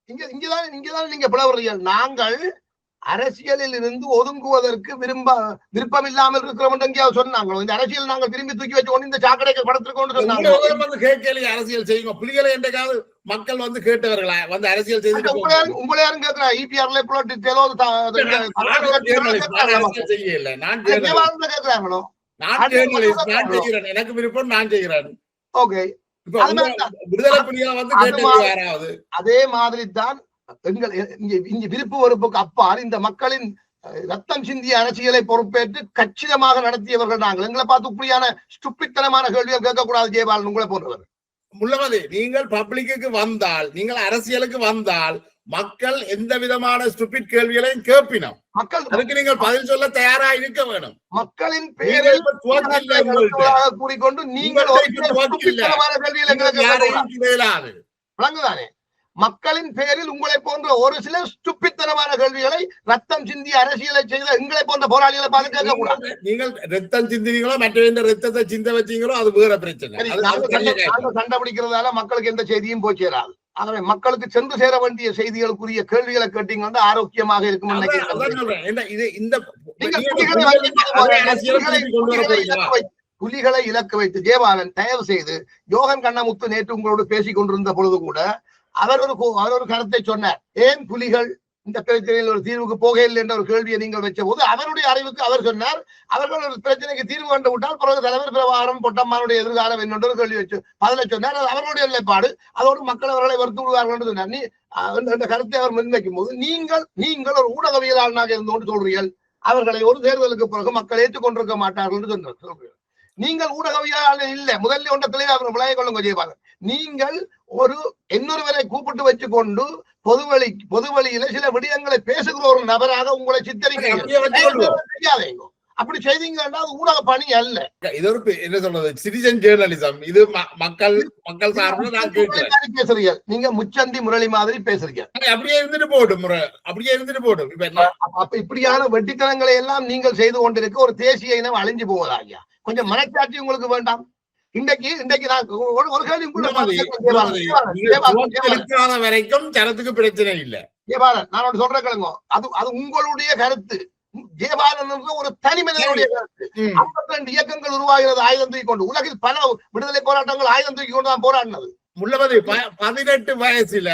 இங்கதான் நீங்க பிளவுறீர்கள். நாங்கள் அரசியலில் இருந்து ஒதுங்குவதற்கு விருப்பம் இல்லாமல் இருக்கிறோம் எங்கேயாவது சொன்னாங்களோ? இந்த அரசியல் நாங்கள் திரும்பி தூக்கி வச்சு கொண்டு இந்த சாக்கடைக்கு படத்திருக்கோம் சொன்னாங்க. அரசியல் செய்யுங்க புலிகளை என்றைக்காவது மக்கள் வந்து கேட்டவர்களா வந்து அரசியல் செய்து உங்களை யாரும் கேட்கிறா? இபிஆர்ல செய்யல நான் கேட்கிறாங்களோ? நான் செய்கிறேன், எனக்கு விருப்பம் நான் செய்கிறேன். ஓகே, விடுதலை புலிகளை வந்து கேட்டது யாராவது? அதே மாதிரி தான் எங்கள் இங்க விருப்பு வெறுப்புக்கு அப்பால் இந்த மக்களின் ரத்தம் சிந்திய அரசியலை பொறுப்பேற்று கச்சிதமாக நடத்தியவர்கள் நாங்கள். எங்களை பார்த்து இப்படியான ஸ்டுப்பித்தனமான கேள்விகள் கேட்கக்கூடாது ஜெயபாலன் உங்களை போன்றவர். முள்ளமதி, நீங்கள் பப்ளிக்கு வந்தால், நீங்கள் அரசியலுக்கு வந்தால் மக்கள் எந்த விதமான ஸ்டூபிட் கேள்விகளையும் கேட்பினோம். மக்கள் அதுக்கு நீங்கள் பதில் சொல்ல தயாரா இருக்க வேணும். மக்களின் பெயரில் கூறிக்கொண்டு நீங்கள் வழங்குதானே மக்களின் பெயரில் உங்களை போன்ற ஒரு சில ஸ்டுப்பித்தனமான கேள்விகளை ரத்தம் சிந்தி அரசியலை செய்த எங்களை போன்ற போராளிகளை பார்த்து கேட்கக்கூடாது. நீங்கள் ரத்தம் சிந்தினீங்களோ மற்ற ரத்தத்தை சிந்த வச்சீங்களோ அது வேற பிரச்சனை. சண்டை பிடிக்கிறதால மக்களுக்கு எந்த செய்தியும் போய் சேராது. ஆகவே மக்களுக்கு சென்று சேர வேண்டிய செய்திகளுக்குரிய கேள்விகளை கேட்டீங்கன்னா ஆரோக்கியமாக இருக்கும். புலிகளை இலக்கு வைத்து ஜெயபாலன் தயவு செய்து யோகன் கண்ணமுத்து நேற்று உங்களோடு பேசிக் கொண்டிருந்த பொழுது கூட அவர் ஒரு கருத்தை சொன்னார். ஏன் புலிகள் இந்த பிரச்சனையில் ஒரு தீர்வுக்கு போகையில் என்ற ஒரு கேள்வியை நீங்கள் வச்ச போது அவருடைய அறிவுக்கு அவர் சொன்னார், அவர்கள் ஒரு பிரச்சனைக்கு தீர்வு கண்டு விட்டால் பிறகு தலைவர் பிரபாகரன் பொட்டம்மானுடைய எதிர்காலம் என்னென்று கேள்வி வச்சு பதில சொன்னார். அது அவருடைய நிலைப்பாடு. அதோடு மக்கள் அவர்களை வருத்து விடுவார்கள் என்று சொன்னார். அந்த கருத்தை அவர் முன்வைக்கும் போது நீங்கள் ஒரு ஊடகவியலாளனாக இருந்து கொண்டு சொல்றீர்கள் அவர்களை ஒரு தேர்தலுக்கு பிறகு மக்கள் ஏற்றுக்கொண்டிருக்க மாட்டார்கள் என்று சொல்றீர்கள். நீங்கள் ஊடகவியலாளர் இல்லை. முதல்ல ஒன்ற தெளிவாக அவர் விளைய கொள்ளுங்க ஜெயபாலன். நீங்கள் ஒரு இன்னொருவரை கூப்பிட்டு வச்சு கொண்டு பொதுவெளியில சில விடயங்களை பேசுகிற ஒரு நபராக உங்களை சித்தரிக்க அப்படி செய்தீங்கன்னா அது ஊடக பணி அல்ல. இது ஒரு என்ன சொல்றது சிட்டிசன் ஜேர்னலிசம். இது மக்கள் சார்பில் நான் பேசுறீங்க. நீங்க முச்சந்தி முரளி மாதிரி பேசுறீங்க. அப்படியே இருந்துட்டு போடும். அப்ப இப்படியான வெட்டித்தனங்களை எல்லாம் நீங்கள் செய்து கொண்டிருக்க ஒரு தேசிய இனம் அழிஞ்சு போவதா ஐயா? கொஞ்சம் மனச்சாட்சி உங்களுக்கு வேண்டாம். இன்றைக்கு நான் ஒரு கேள்வி வரைக்கும் சரத்துக்கு பிரச்சனை இல்லை ஜெயபாலன். நான் சொல்ற கேளுங்க, அது உங்களுடைய கருத்து. ஜெயபாலன் ஒரு தனி மனிதனுடைய கருத்து. 52 இயக்கங்கள் உருவாகிறது ஆயுதம் தூக்கி கொண்டு. உலகில் பல விடுதலை போராட்டங்கள் ஆயுதம் தூக்கி கொண்டு தான் போராடினது. முள்ளமதி 18 வயசுல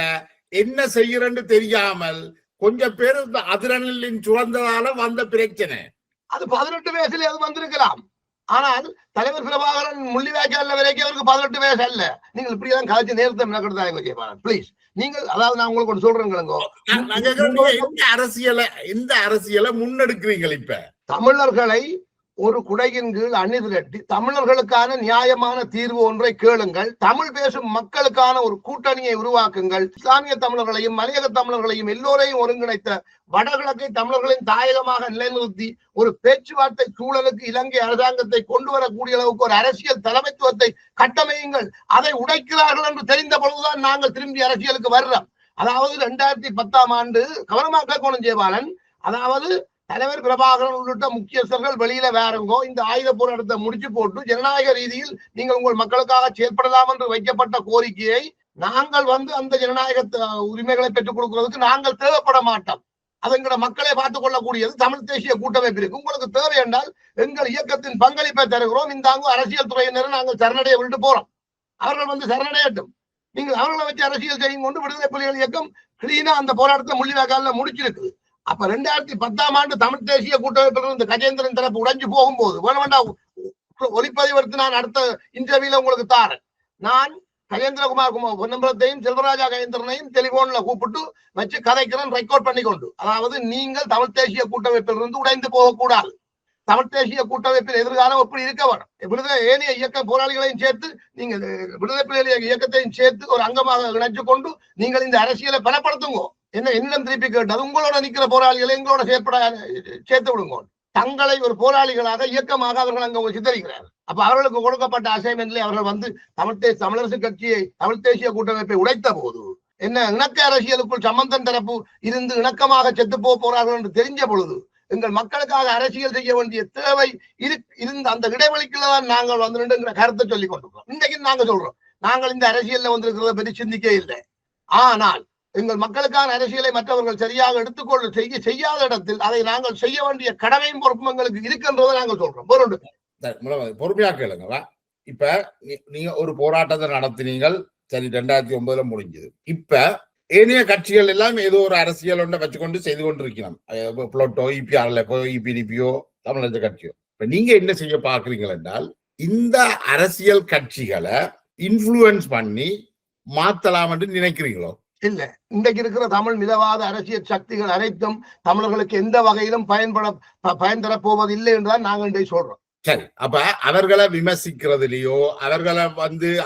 என்ன செய்யறன்னு தெரியாமல் கொஞ்சம் பேர் அதிரலின் சுழந்ததால வந்த பிரச்சனை. அது 18 வயசுல அது வந்திருக்கலாம். ஆனால் தலைவர் பிரபாகரன் முள்ளிவாய்க்கால வரைக்கும் அவருக்கு 18 வயசு அல்ல. நீங்கள் இப்படிதான் கழிச்சு நேரத்தை மெனக்கெடுத்தாங்க ஜெயபாலன் பிளீஸ். நீங்கள் அதாவது நான் உங்களுக்கு சொல்றேங்க, இந்த அரசியலை முன்னெடுக்கிறீங்க. இப்ப தமிழர்களை ஒரு குடையின் கீழ் அணிதிரட்டி தமிழர்களுக்கான நியாயமான தீர்வு ஒன்றை கேளுங்கள். தமிழ் பேசும் மக்களுக்கான ஒரு கூட்டணியை உருவாக்குங்கள். இஸ்லாமிய தமிழர்களையும் மலையக தமிழர்களையும் எல்லோரையும் ஒருங்கிணைத்த வடகிழக்கை தமிழர்களின் தாயகமாக நிலைநிறுத்தி ஒரு பேச்சுவார்த்தை சூழலுக்கு இலங்கை அரசாங்கத்தை கொண்டு வரக்கூடிய அளவுக்கு ஒரு அரசியல் தலைமைத்துவத்தை கட்டமையுங்கள். அதை உடைக்கிறார்கள் என்று தெரிந்த பொழுதுதான் நாங்கள் திரும்பி அரசியலுக்கு வர்றோம். அதாவது 2010ஆம் ஆண்டு கவனமாக கேட்கணும் ஜெயபாலன். அதாவது தலைவர் பிரபாகரன் உள்ளிட்ட முக்கியஸ்தர்கள் வெளியில வேறங்கோ இந்த ஆயுத போராட்டத்தை முடிச்சு போட்டு ஜனநாயக ரீதியில் நீங்கள் உங்கள் மக்களுக்காக செயல்படலாம் என்று வைக்கப்பட்ட கோரிக்கையை நாங்கள் அந்த ஜனநாயக உரிமைகளை பெற்றுக் கொடுக்கிறதுக்கு நாங்கள் தேவைப்பட மாட்டோம். அது எங்களோட மக்களை பார்த்துக் கொள்ளக்கூடியது தமிழ் தேசிய கூட்டமைப்பு இருக்கு. உங்களுக்கு தேவை என்றால் எங்கள் இயக்கத்தின் பங்களிப்பை தருகிறோம். இந்த அரசியல் துறையினரை நாங்கள் சரணடைய விட்டு போறோம். அவர்கள் சரணடையட்டும். நீங்கள் அவர்களை வச்சு அரசியல் செய்யும் கொண்டு விடுதலை புலிகள் இயக்கம் கிளீனா அந்த போராட்டத்தை முள்ளிவாய்க்கால முடிச்சிருக்கு. அப்ப 2010ஆம் ஆண்டு தமிழ் தேசிய கூட்டமைப்பில் இந்த கஜேந்திரன் தரப்பு உடைஞ்சு போகும்போது வேணுமெண்டா ஒளிப்பதிவெடுத்து நான் அடுத்த இன்டர்வியூல உங்களுக்கு தாரேன். நான் கஜேந்திரகுமார் பொன்னம்பலத்தையும் செல்வராஜா கஜேந்திரனையும் டெலிபோன்ல கூப்பிட்டு வச்சு கதைக்கிறேன், ரெக்கார்ட் பண்ணி கொண்டு. அதாவது நீங்கள் தமிழ் தேசிய கூட்டமைப்பில் இருந்து உடைந்து போகக்கூடாது. தமிழ் தேசிய கூட்டமைப்பின் எதிர்காலம் எப்படி இருக்க வேணும். விடுதலை ஏனைய இயக்க போராளிகளையும் சேர்த்து நீங்கள் விடுதலை புலிகள் இயக்கத்தையும் சேர்த்து ஒரு அங்கமாக இணைச்சு கொண்டு நீங்கள் இந்த அரசியலை பலப்படுத்துங்க. என்னிடம் திருப்பி கேட்டது உங்களோட நிக்கிற போராளிகளை எங்களோட செயற்பட சேர்த்து விடுங்க. தங்களை ஒரு போராளிகளாக இயக்கமாக அவர்கள் அங்க சித்தரிக்கிறார். அப்ப அவர்களுக்கு கொடுக்கப்பட்ட அசைன்மெண்ட்ல அவர்கள் தமிழரசு கட்சியை தமிழ் தேசிய கூட்டமைப்பை உடைத்த போது என்ன இணக்க அரசியலுக்குள் சம்பந்தன் தரப்பு இருந்து இணக்கமாக செத்து போறார்கள் என்று தெரிஞ்ச பொழுது எங்கள் மக்களுக்காக அரசியல் செய்ய வேண்டிய தேவை இருந்த அந்த இடைவெளிக்குள்ளதான் நாங்கள் வந்துருங்கிற கருத்தை சொல்லிக் கொண்டிருக்கிறோம். இன்றைக்கு நாங்க சொல்றோம் நாங்கள் இந்த அரசியல்ல வந்திருக்கிறத பற்றி சிந்திக்க இல்லை. ஆனால் எங்கள் மக்களுக்கான அரசியலை மற்றவர்கள் சரியாக எடுத்துக்கொண்டு செய்யாத இடத்தில் அதை நாங்கள் செய்ய வேண்டிய கடமையும் பொறுப்பும் எங்களுக்கு இருக்கின்றதை நாங்கள் சொல்றோம். பொறுமையா கேளுங்க. இப்ப நீங்க ஒரு போராட்டத்தை நடத்தினீங்கள், சரி 2009 முடிஞ்சது. இப்ப ஏனைய கட்சிகள் எல்லாம் ஏதோ ஒரு அரசியல் ஒன்றை வச்சுக்கொண்டு செய்து கொண்டிருக்கிறோம். புளோட்டோ, இபிஆர்எல்எஃபோ, இபிடிபியோ, தமிழர் கட்சியோ. இப்ப நீங்க என்ன செய்ய பாக்குறீங்கள் என்றால், இந்த அரசியல் கட்சிகளை இன்ஃபுளுன்ஸ் பண்ணி மாத்தலாம் என்று நினைக்கிறீங்களோ? இல்ல, இன்றைக்கு இருக்கிற தமிழ் மிதவாத அரசியல் சக்திகள் அனைத்தும் தமிழர்களுக்கு எந்த வகையிலும் பயன் தரப்போவது இல்லை என்றுதான் நாங்கள் இன்றைக்கு சொல்றோம். சரி, அப்ப அவர்களை விமர்சிக்கிறதுலயோ, அவர்களை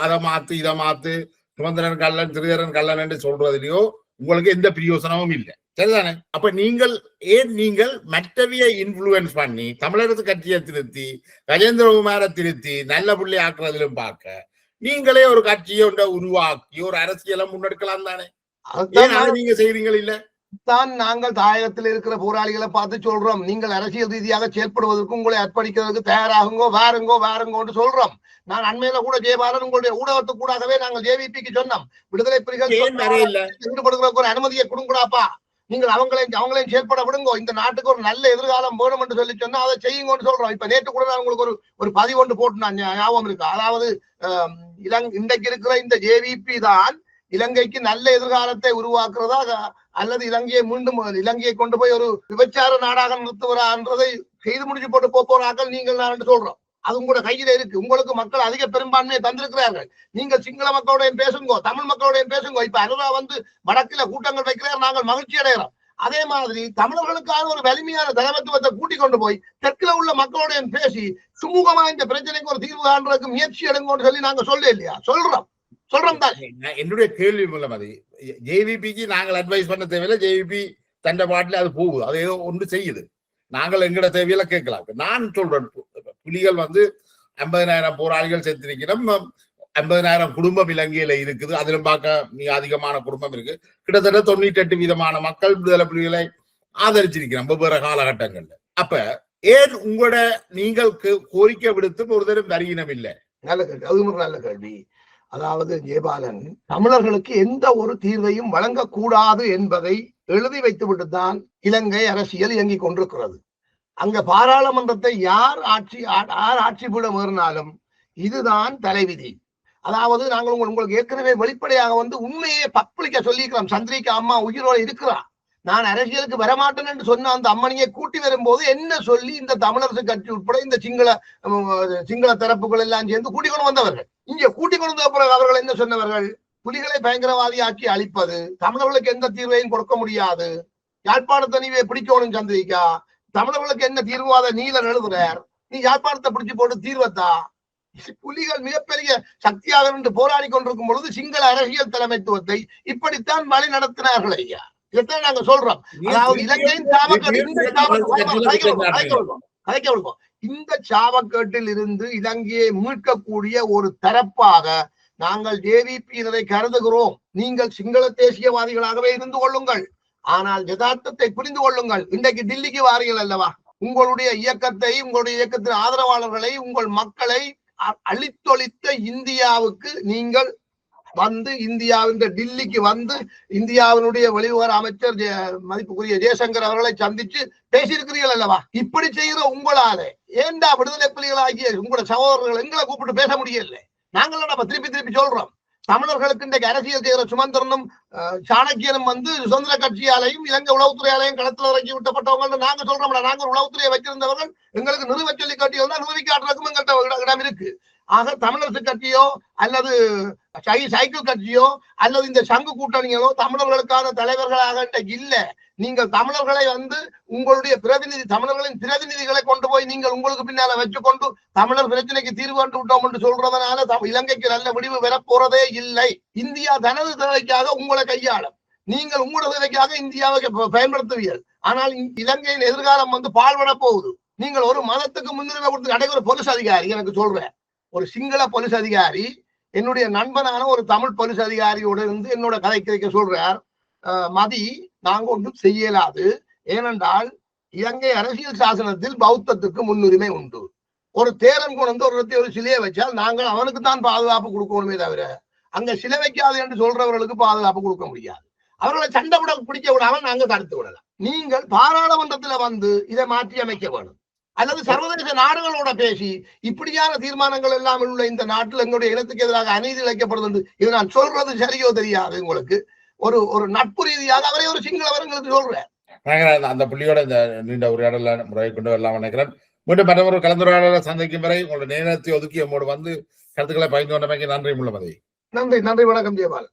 அதை மாத்து இதை மாத்து, சுமந்திரன் கள்ளன் திருதரன் கள்ளன் என்று சொல்றதுலயோ உங்களுக்கு எந்த பிரயோசனமும் இல்லை. சரிதானே? அப்ப நீங்கள் மற்றவிய இன்ஃபுளுன்ஸ் பண்ணி தமிழரசு கட்சியை திருத்தி, கஜேந்திரகுமாரை திருத்தி நல்ல புள்ளி ஆக்குறதிலும் பார்க்க நீங்களே ஒரு கட்சியை உருவாக்கி ஒரு அரசியலை முன்னெடுக்கலாம் தானே? நீங்க செய்றீங்கள் இல்ல? தான் நாங்கள் தாயகத்தில் இருக்கிற போராளிகளை பார்த்து சொல்றோம், நீங்கள் அரசியல் ரீதியாக செயல்படுவதற்கு உங்களை அர்ப்பணிக்கிறதுக்கு தயாராகுங்கோ, வேறுங்கோன்னு சொல்றோம். நான் அண்மையில கூட ஜெயபாலன் உங்களுடைய ஊடகத்துக்கு கூடாகவே நாங்கள் ஜேவிபிக்கு சொன்னோம், விடுதலை புலிகள் ஈடுபடுகிறதுக்கு ஒரு அனுமதியை கொடுங்கடாப்பா, நீங்கள் அவங்களையும் செயல்பட விடுங்கோ, இந்த நாட்டுக்கு ஒரு நல்ல எதிர்காலம் வேணும் என்று சொல்லி சொன்னா அதை செய்யுங்கன்னு சொல்றோம். இப்ப நேற்று கூட நான் உங்களுக்கு ஒரு பதிவு ஒன்று போட்டு நான் ஞாபகம் இருக்கு. அதாவது இன்றைக்கு இருக்கிற இந்த ஜேவிபி தான் இலங்கைக்கு நல்ல எதிர்காலத்தை உருவாக்குறதா அல்லது இலங்கையை கொண்டு போய் ஒரு விபச்சார நாடாக நிறுத்துவரான்றதை செய்து முடிச்சு போட்டு போறார்கள் நீங்கள் நான் சொல்றோம். அது உங்களோட கையில இருக்கு. உங்களுக்கு மக்கள் அதிக பெரும்பான்மையை தந்திருக்கிறார்கள். நீங்கள் சிங்கள மக்களோட பேசுங்கோ, தமிழ் மக்களோட பேசுங்கோ. இப்ப அனுரா வடக்குல கூட்டங்கள் வைக்கிறார், நாங்கள் மகிழ்ச்சி அடைகிறோம். அதே மாதிரி தமிழர்களுக்கான ஒரு வலிமையான தலைமைத்துவத்தை கூட்டிக் கொண்டு போய் தெற்குல உள்ள மக்களோட பேசி சுமூகமா இந்த பிரச்சனைக்கு ஒரு தீர்வு காண்றதுக்கு முயற்சி எடுங்கன்னு சொல்லி நாங்க சொல்ல இல்லையா? சொல்றோம் தான். என்னுடைய கேள்வி மூலம் அது ஜேவிபிக்கு நாங்கள் அட்வைஸ் பண்ண தேவையில்லை. ஜேவிபி தண்டை பாட்டில அது போகுது, அது ஏதோ ஒன்று செய்யுது. நாங்கள் எங்கட தேவையில கேட்கலாம். நான் சொல்றேன், புலிகள் 50,000 போராளிகள் சேர்த்திருக்கிறோம், 50,000 குடும்பம் இலங்கையில இருக்குது. அதிலும் பார்க்க மிக அதிகமான குடும்பம் இருக்கு. கிட்டத்தட்ட 98% மக்கள் விடுதலை புலிகளை ஆதரிச்சிருக்கிறோம் வெவ்வேறு காலகட்டங்கள்ல. அப்ப ஏன் உங்களோட நீங்கள் கோரிக்கை விடுத்தும் ஒரு தரம் வருகினம் இல்லை? நல்ல கேள்வி, அதுவும் ஒரு நல்ல கேள்வி. அதாவது ஜெயபாலன் தமிழர்களுக்கு எந்த ஒரு தீர்வையும் வழங்கக்கூடாது என்பதை எழுதி வைத்துவிட்டு தான் இலங்கை அரசியல் இயங்கிக் கொண்டிருக்கிறது. அங்க பாராளுமன்றத்தை யார் ஆட்சி பீடம் ஏறினாலும் இதுதான் தலைவிதி. அதாவது நாங்கள் உங்களுக்கு ஏற்கனவே வெளிப்படையாக உண்மையை பப்ளிக்க சொல்லிக்கிறோம். சந்திரிகா அம்மா உயிரோடு இருக்கிறா, நான் அரசியலுக்கு வரமாட்டேன் என்று சொன்ன அந்த அம்மனியை கூட்டி வரும்போது என்ன சொல்லி இந்த தமிழரசு கட்சி உட்பட இந்த சிங்கள தரப்புகள் எல்லாம் சேர்ந்து கூட்டிக் கொண்டு வந்தவர்கள். இங்க கூட்டிக் கொண்டு வந்த பிறகு அவர்கள் என்ன சொன்னவர்கள்? புலிகளை பயங்கரவாதியாக்கி அழிப்பது, தமிழர்களுக்கு எந்த தீர்வையும் கொடுக்க முடியாது, யாழ்ப்பாணத்தை நீவே பிடிக்கணும் சந்திரிகா, தமிழர்களுக்கு என்ன தீர்வாத நீலர் எழுதுறார், நீ யாழ்ப்பாணத்தை பிடிச்சு போட்டு தீர்வத்தா. புலிகள் மிகப்பெரிய சக்தியாக நின்று போராடி கொண்டிருக்கும் பொழுது சிங்கள அரசியல் தலைமைத்துவத்தை இப்படித்தான் வழி நடத்தினார்கள் ஐயா. இதைத்தான் நாங்க சொல்றோம். அதாவது இலங்கையின் இந்த சாவக்கேட்டில் இருந்து இலங்கையை மீட்கக்கூடிய ஒரு தரப்பாக நாங்கள் ஜேவிபியினரை கருதுகிறோம். நீங்கள் சிங்கள தேசியவாதிகளாகவே இருந்து கொள்ளுங்கள், ஆனால் யதார்த்தத்தை புரிந்து கொள்ளுங்கள். இன்றைக்கு டில்லிக்கு வாரீர்கள் அல்லவா? உங்களுடைய இயக்கத்தை, உங்களுடைய இயக்கத்தின் ஆதரவாளர்களை, உங்கள் மக்களை அழித்தொழித்த இந்தியாவுக்கு நீங்கள் இந்தியாவின் டில்லிக்கு இந்தியாவினுடைய வெளிவிவகார அமைச்சர் மதிப்புக்குரிய ஜெயசங்கர் அவர்களை சந்திச்சு பேசியிருக்கிறீர்கள் அல்லவா? இப்படி செய்கிற உங்களால ஏண்டா விடுதலை புலிகளாகிய உங்களோட சகோதரர்கள் எங்களை கூப்பிட்டு பேச முடியல? நாங்களும் நம்ம திருப்பி சொல்றோம், தமிழர்களுக்கு இன்றைக்கு அரசியல் செய்கிற சுமந்திரனும் சாணக்கியனும் சுதந்திர கட்சியாலையும் இலங்கை உளவுத்துறையாலையும் களத்தில் இறக்கி விட்டப்பட்டவங்க நாங்க சொல்றோம்ல. நாங்கள் உளவுத்துறையை வச்சிருந்தவர்கள் எங்களுக்கு நிறுவ சொல்லி காட்டியவர்கள் நிறுவி காட்டுறதுக்கும் எங்கள்கிட்ட இடம் இருக்கு. ஆக தமிழரசு கட்சியோ அல்லது சைக்கிள் கட்சியோ அல்லது இந்த சங்கு கூட்டணிகளோ தமிழர்களுக்கான தலைவர்களாக இல்ல. நீங்கள் தமிழர்களை உங்களுடைய தமிழர்களின் பிரதிநிதிகளை கொண்டு போய் நீங்கள் உங்களுக்கு பின்னால வச்சுக்கொண்டு தமிழர் பிரச்சனைக்கு தீர்வு கண்டு விட்டோம் என்று சொல்றதுனால இலங்கைக்கு நல்ல முடிவு பெறப்போறதே இல்லை. இந்தியா தனது தேவைக்காக உங்களை கையாளும், நீங்கள் உங்களோட தேவைக்காக இந்தியாவை பயன்படுத்துவீர்கள். ஆனால் இலங்கையின் எதிர்காலம் பாழ்பட போகுது. நீங்கள் ஒரு மதத்துக்கு முன்னுரிமை கொடுத்து நடைபெற போலீஸ் அதிகாரி எனக்கு சொல்றேன், ஒரு சிங்கள போலீஸ் அதிகாரி என்னுடைய நண்பனான ஒரு தமிழ் போலீஸ் அதிகாரியோட இருந்து என்னோட கதை கேட்க சொல்றார், மதி நாங்க ஒன்றும் செய்யலாது, ஏனென்றால் இலங்கை அரசியல் சாசனத்தில் பௌத்தத்துக்கு முன்னுரிமை உண்டு. ஒரு தேரன் கொண்டு ஒரு சிலையை வச்சால் நாங்கள் அவனுக்கு தான் பாதுகாப்பு கொடுக்கணுமே தவிர அங்க சிலை வைக்காது என்று சொல்றவர்களுக்கு பாதுகாப்பு கொடுக்க முடியாது. அவர்களை சண்டை விட பிடிக்க விடாமல் நாங்க தடுத்து விடலாம். நீங்கள் பாராளுமன்றத்துல வந்து இதை மாற்றி அமைக்க வேணும், அல்லது சர்வதேச நாடுகளோட பேசி இப்படியான தீர்மானங்கள் எல்லாம் உள்ள இந்த நாட்டில் எங்களுடைய இனத்துக்கு எதிராக அநீதி இழைக்கப்படுது. இது நான் சொல்றது சரியோ தெரியாது உங்களுக்கு. ஒரு நட்பு ரீதியாக அவரே ஒரு சிங்களவர்களுக்கு சொல்றேன். அந்த புள்ளியோட இந்த நீண்ட உரையாடல முறை கொண்டு வரலாம் நினைக்கிறேன். மீண்டும் மற்றொரு கலந்துரையாடலை சந்திக்கும் வரை உங்களுடைய நேரத்தை ஒதுக்கி நம்மோடு வந்து கருத்துக்களை பகிர்ந்து கொண்டமைக்கு நன்றி முள்ளமதி. நன்றி, வணக்கம் ஜெயபால்.